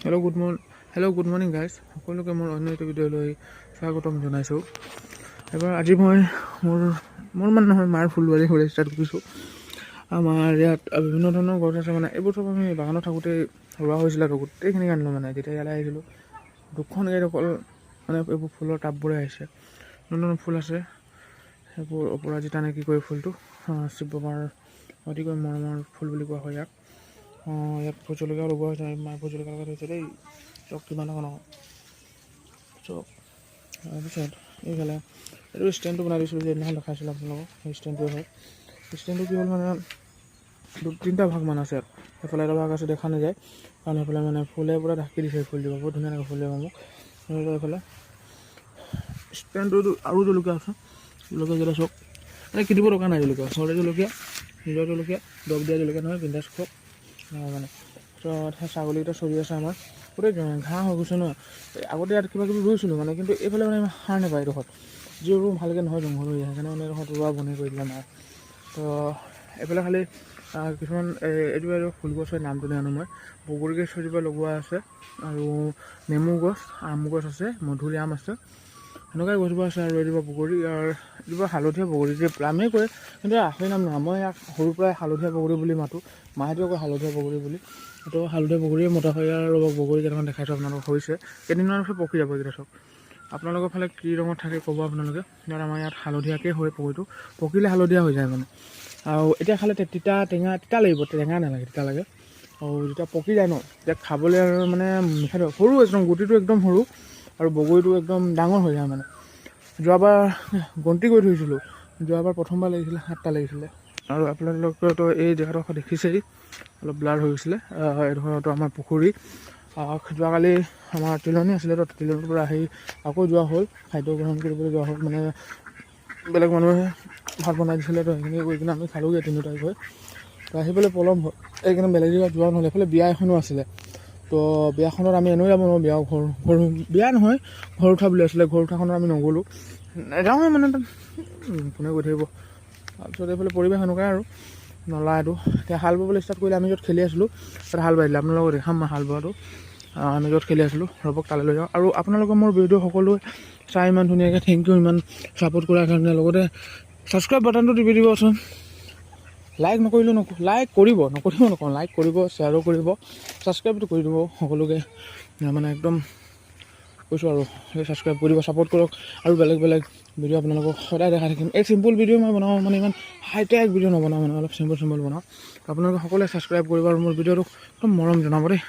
Hello' good morning guys, সকলোকে মোৰ অন্য এটা ভিডিঅ'লৈ স্বাগতম জনাইছোঁ। এবাৰ আজি মই মোৰ মানে নহয় মাৰ ফুলবাৰী হৈ ষ্টাৰ্ট কৰিছোঁ। আমাৰ ইয়াত বিভিন্ন ধৰণৰ গছ আছে, মানে এইবোৰ চব আমি বাগানত থাকোঁতে ৰোৱা হৈছিলে আৰু গোটেইখিনি আনিলোঁ। মানে যেতিয়া ইয়ালৈ আহিছিলোঁ, দুখন গাড়ীত অকল মানে এইবোৰ ফুলৰ টাববোৰে আহিছে। নতুন ফুল আছে, সেইবোৰ অপৰাজিতা নে কি কয় ফুলটো, শিৱ বাবাৰ অতিকৈ মৰমৰ ফুল বুলি কোৱা হয় ইয়াক। ইয়াত ভোট জলকীয়া লগোৱা হৈছে, মায়ে ভোট জলকীয়া লগাই থৈছে দেই। চক কিমান ডাঙৰ ডাঙৰ চক। তাৰপিছত এইফালে এইটো ষ্টেণ্ডটো বনাই দিছিলোঁ, যে সেইদিনাখন দেখাইছিলোঁ আপোনালোকক। সেই ষ্টেণ্ডটোৱে হয়। ষ্টেণ্ডটো কি হ'ল মানে তিনিটা ভাগ মান আছে। সেইফালে এটা ভাগ আছে দেখা নাযায়, কাৰণ সেইফালে মানে ফুলে পূৰা ঢাকি দিছে। ফুল দিব বহুত ধুনীয়া লাগে ফুল দিব মোক। এইফালে ষ্টেণ্ডটো আৰু জলকীয়া আছে, জলকীয়া যেটা চক মানে কিনিব দৰকাৰ নাই। জলকীয়া চৰকাৰী জলকীয়া, নিজৰ জলকীয়া, দৰৱ দিয়া জলকীয়া নহয়, বিন্দাছ খোৱা মানে। তাৰপিছত ছাগলীকেইটা চৰি আছে আমাৰ, গোটেই ঘাঁহ হৈ গৈছে ন। আগতে ইয়াত কিবা কিবি ৰুইছিলোঁ মানে, কিন্তু এইফালে মানে সাৰ নাপায় এইডোখৰত। যিবোৰ ভালকৈ নহয় জংঘল হৈ যায়, সেইকাৰণে মানে এইডোখৰত ৰোৱা বন্ধ কৰি দিলে মায়ে। তো এইফালে খালি কিছুমান এইটো ফুলগছ হয়, নামটো নাজানো মই। বগৰী গছ এজোপা লগোৱা আছে, আৰু নেমু গছ, আম গছ আছে, মধুৰি আম আছে, সেনেকুৱাই গছজোপা আছে। আৰু এজোপা বগৰী, আৰু এজোপা হালধীয়া বগৰী, যে প্লামেই কৰে, কিন্তু আখৰি নাম নহয়। মই ইয়াক সৰুৰ পৰাই হালধীয়া বগৰী বুলি মাতোঁ, মাহঁতেও কয় হালধীয়া বগৰী বুলি। সেইটো হালধীয়া বগৰীয়ে মতা হয়। আৰু বগৰী কেইটামান দেখাইছোঁ আপোনালোকক, হৈছে কেইদিনমানৰ পিছত পকি যাব এইকেইটা চব। আপোনালোকৰ ফালে কি ৰঙত থাকে ক'ব আপোনালোকে। ইয়াত আমাৰ ইয়াত হালধীয়াকৈ হয় বগৰীটো, পকিলে হালধীয়া হৈ যায় মানে। আৰু এতিয়া খালে তিতা লাগিব, টেঙা নালাগে, তিতা লাগে। আৰু যেতিয়া পকি যায় ন, তেতিয়া খাবলৈ আৰু মানে মিঠাটো সৰু, একদম গুটিটো একদম সৰু, আৰু বগৰীটো একদম ডাঙৰ হৈ যায় মানে। যোৱাবাৰ গন্তি কৰি থৈছিলোঁ, যোৱাবাৰ প্ৰথমবাৰ লাগিছিলে 7টা লাগিছিলে। আৰু আপোনালোকেতো এই জেগাডোখৰ দেখিছেই, অলপ ব্লাৰ হৈ গৈছিলে। এইডোখৰতো আমাৰ পুখুৰী। যোৱাকালি আমাৰ তিলনি আছিলে, তো তিলনিৰ পৰা আহি আকৌ যোৱা হ'ল, খাদ্য গ্ৰহণ কৰিবলৈ যোৱা হ'ল। মানে বেলেগ মানুহে ভাত বনাই দিছিলে, তো সেইখিনি কৰি কিনে আমি খালোঁগৈ তিনিওটাই গৈ। তো আহিবলৈ পলম হ'ল, এইকাৰণে বেলেগ জেগাত যোৱা নহ'ল। এইফালে বিয়া এখনো আছিলে, তো বিয়াখনত আমি এনেও যাব নোৱাৰোঁ। বিয়া নহয়, ঘৰ উঠা বুলি আছিলে। ঘৰ উঠাখনত আমি নগ'লোঁ, নাযাওঁৱে মানে, কোনে গৈ থাকিব। তাৰপিছত এইফালে পৰিৱেশ এনেকুৱাই আৰু নলা এইটো। এতিয়া হাল বাবলৈ ষ্টাৰ্ট কৰিলে। আমি য'ত খেলি আছিলোঁ তাত হাল বাই দিলে। আপোনালোকক দেখাম মই হাল বোৱাটো। আমি য'ত খেলি আছিলোঁ, ৰ'বক তালৈ লৈ যাওঁ। আৰু আপোনালোকৰ মোৰ ভিডিঅ' সকলোৱে চাই ইমান ধুনীয়াকৈ, থেংক ইউ ইমান ছাপোৰ্ট কৰাৰ কাৰণে। লগতে ছাবস্ক্ৰাইব বাটনটো টিপি দিবচোন। লাইক নকৰিলেও লাইক কৰিব, নকওঁ, লাইক কৰিব, শ্বেয়াৰো কৰিব, ছাবস্ক্ৰাইবটো কৰি দিব সকলোকে। মানে একদম কৈছোঁ আৰু ছাবস্ক্ৰাইব কৰি দিব, ছাপোৰ্ট কৰক। আৰু বেলেগ বেলেগ ভিডিঅ' আপোনালোকক সদায় দেখাই থাকিম। এই চিম্পুল ভিডিঅ' মই বনাওঁ, মানে ইমান হাইটেক ভিডিঅ' নবনাওঁ, মানে অলপ চিম্পুল বনাওঁ। আপোনালোকে সকলোৱে ছাবস্ক্ৰাইব কৰিব, আৰু মোৰ ভিডিঅ'টোক একদম মৰম জনাব দেই।